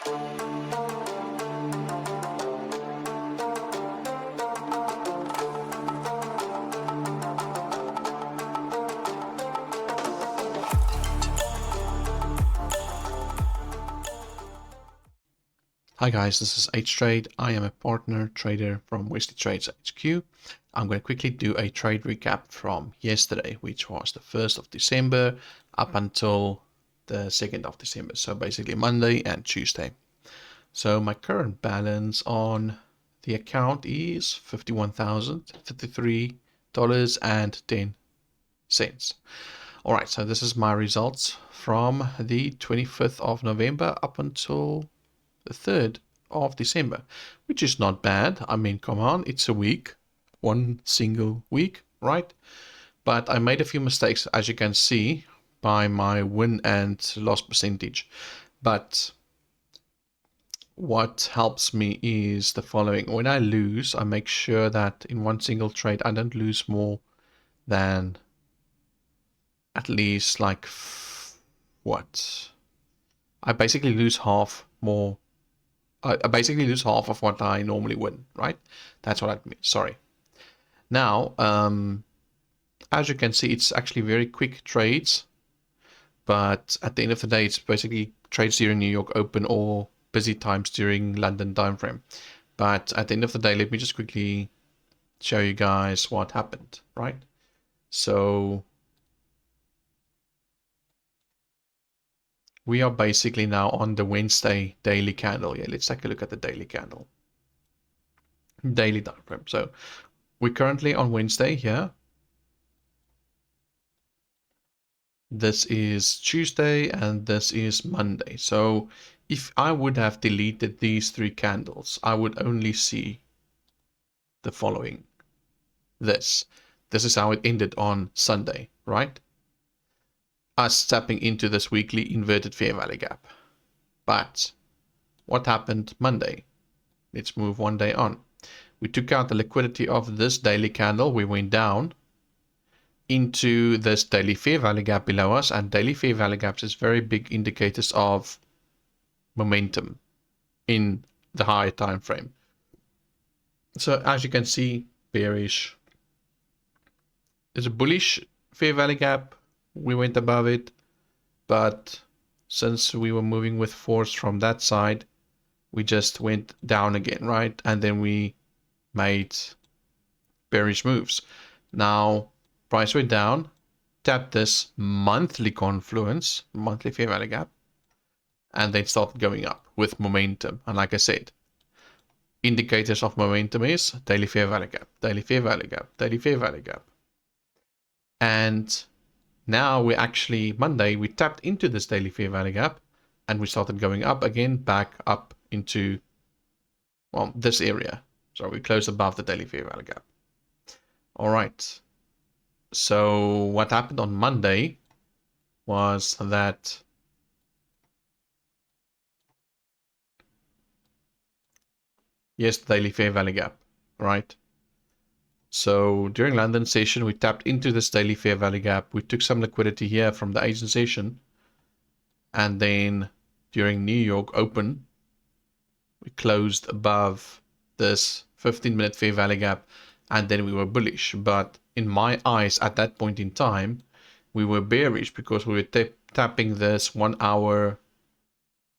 Hi guys, this is HTrade. I am a partner trader from Wesley Trades HQ. I'm going to quickly do a trade recap from yesterday, which was the 1st of December up until the 2nd of December. So basically Monday and Tuesday. So my current balance on the account is $51,053.10. Alright, so this is my results from the 25th of November up until the 3rd of December, which is not bad. I mean, come on, it's a week, one single week, right? But I made a few mistakes, as you can see by my win and loss percentage. But what helps me is the following. When I lose, I make sure that in one single trade, I don't lose more than at least like what? I basically lose half more. I basically lose half of what I normally win, right? That's what I mean. Sorry. Now, as you can see, it's actually very quick trades. But at the end of the day, it's basically trades during New York Open or busy times during London time frame. But at the end of the day, let me just quickly show you guys what happened, right? So we are basically now on the Wednesday daily candle. Yeah, let's take a look at the daily candle. Daily time frame. So we're currently on Wednesday here. This is Tuesday and this is Monday. So if I would have deleted these three candles, I would only see the following. This is how it ended on Sunday, right? Us tapping into this weekly inverted fair value gap. But what happened Monday? Let's move one day on. We took out the liquidity of this daily candle. We went down into this daily fair value gap below us, and daily fair value gaps is very big indicators of momentum in the higher time frame. So as you can see, bearish. There's a bullish fair value gap. We went above it, but since we were moving with force from that side, we just went down again, right? And then we made bearish moves. Now price went down, tapped this monthly confluence, monthly fair value gap, and then started going up with momentum. And like I said, indicators of momentum is daily fair value gap, daily fair value gap, daily fair value gap. And now we actually, Monday, we tapped into this daily fair value gap and we started going up again, back up into, well, this area. So we closed above the daily fair value gap. All right. So what happened on Monday was that yes, the daily fair value gap, right? So during London session, we tapped into this daily fair value gap. We took some liquidity here from the Asian session. And then during New York Open, we closed above this 15-minute fair value gap. And then we were bullish. But in my eyes, at that point in time, we were bearish because we were tapping this 1 hour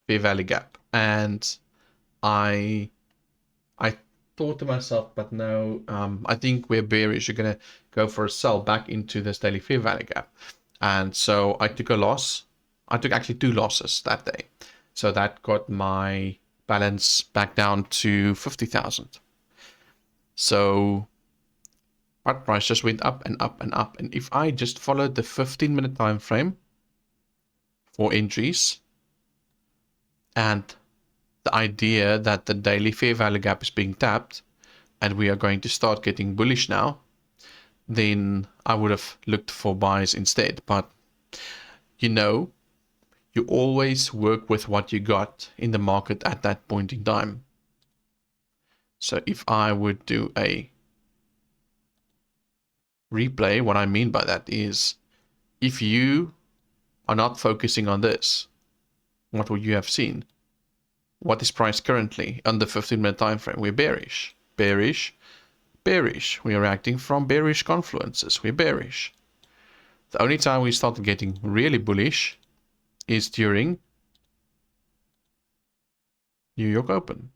fair value gap. And I thought to myself, but no, I think we're bearish. You're going to go for a sell back into this daily fair value gap. And so I took a loss. I took actually 2 losses that day. So that got my balance back down to 50,000. So our price just went up and up and up. And if I just followed the 15-minute time frame for entries and the idea that the daily fair value gap is being tapped and we are going to start getting bullish now, then I would have looked for buys instead. But you know, you always work with what you got in the market at that point in time. So if I would do a replay, what I mean by that is if you are not focusing on this, what would you have seen? what is price currently on the 15-minute time frame? We're bearish, bearish, bearish. We are reacting from bearish confluences. We're bearish. The only time we started getting really bullish is during New York Open.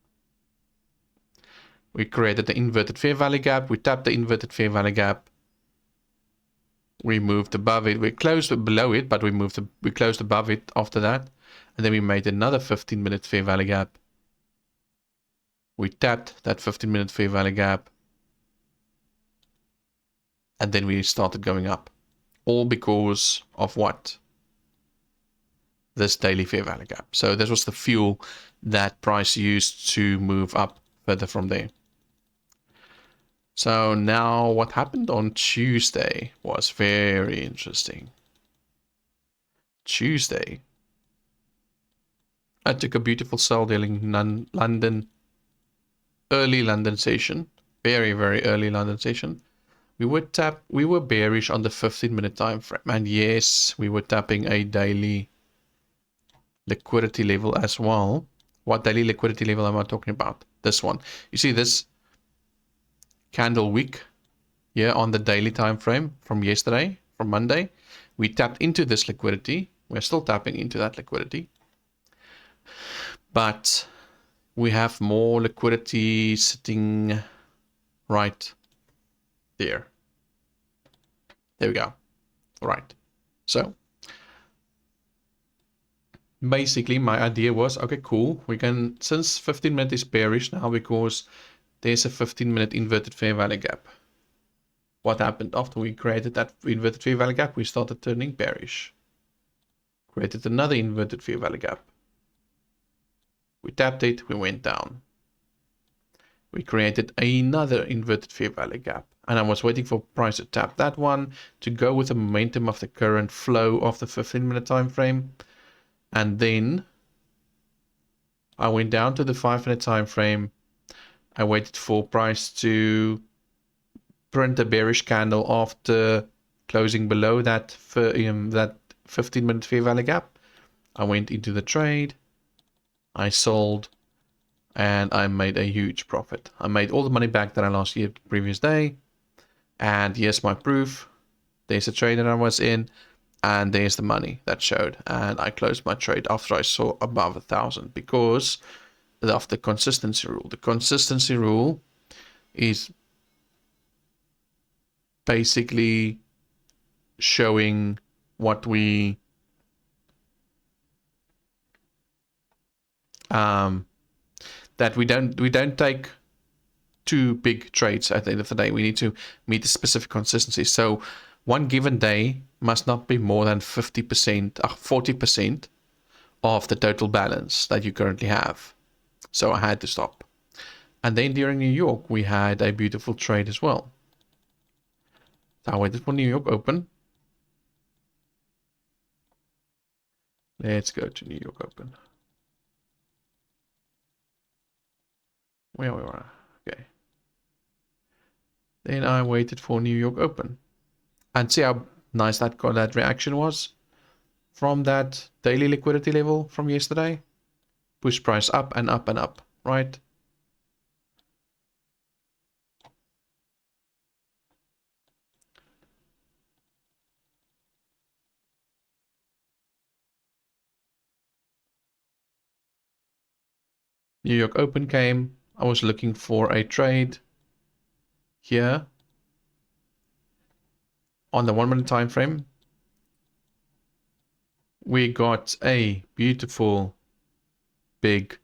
We created the inverted fair value gap. We tapped the inverted fair value gap. We moved above it. We closed below it, but we closed above it after that. And then we made another 15-minute fair value gap. We tapped that 15-minute fair value gap. And then we started going up. All because of what? This daily fair value gap. So this was the fuel that price used to move up further from there. So now what happened on Tuesday was very interesting. Tuesday, I took a beautiful sell during London, early London session, very, very early London session. We were bearish on the 15-minute time frame, and yes, we were tapping a daily liquidity level as well. What daily liquidity level am I talking about? This one. You see this candle wick here on the daily time frame from yesterday, from Monday. We tapped into this liquidity. We're still tapping into that liquidity, but we have more liquidity sitting right there. There we go. Right. So basically my idea was, okay, cool. We can, since 15-minute is bearish now because there's a 15-minute inverted fair value gap. What happened after we created that inverted fair value gap? We started turning bearish. Created another inverted fair value gap. We tapped it, we went down. We created another inverted fair value gap. And I was waiting for price to tap that one to go with the momentum of the current flow of the 15-minute time frame. And then I went down to the 5-minute time frame. I waited for price to print a bearish candle after closing below that 15-minute fair value gap. I went into the trade. I sold. And I made a huge profit. I made all the money back that I lost the previous day. And here's my proof. There's a trade that I was in. And there's the money that showed. And I closed my trade after I saw above 1,000 because of the consistency rule. The consistency rule is basically showing what we that we don't take too big trades at the end of the day. We need to meet the specific consistency. So one given day must not be more than 50%, 40% of the total balance that you currently have. So I had to stop. And then during New York, we had a beautiful trade as well. So I waited for New York Open. Let's go to New York Open. Where we were. Okay. Then I waited for New York Open. And see how nice that reaction was from that daily liquidity level from yesterday. Push price up and up and up, right? New York Open came. I was looking for a trade here on the 1-minute time frame. We got a beautiful big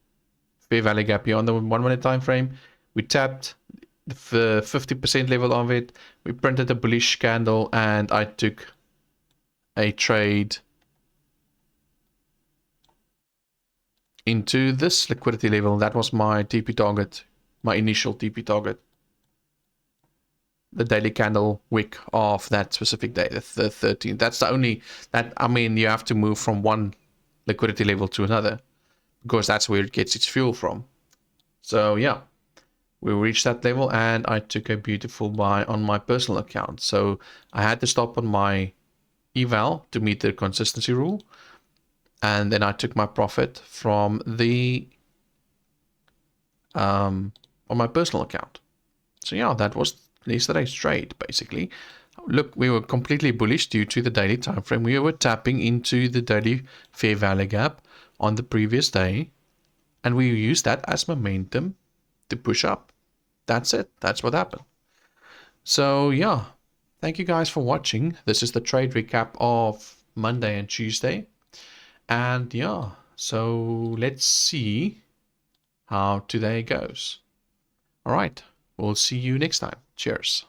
fair value gap here on the 1-minute time frame. We tapped the 50% level of it. We printed a bullish candle and I took a trade into this liquidity level. That was my TP target, my initial TP target. The daily candle wick of that specific day, the 13th. That's the only, that, I mean, you have to move from one liquidity level to another because that's where it gets its fuel from. So yeah, we reached that level and I took a beautiful buy on my personal account. So I had to stop on my eval to meet the consistency rule. And then I took my profit from the on my personal account. So yeah, that was yesterday's trade, basically. Look, we were completely bullish due to the daily time frame. We were tapping into the daily fair value gap on the previous day, and we used that as momentum to push up. That's it. That's what happened. So yeah, thank you guys for watching. This is the trade recap of Monday and Tuesday. And yeah, so let's see how today goes. All right, we'll see you next time. Cheers.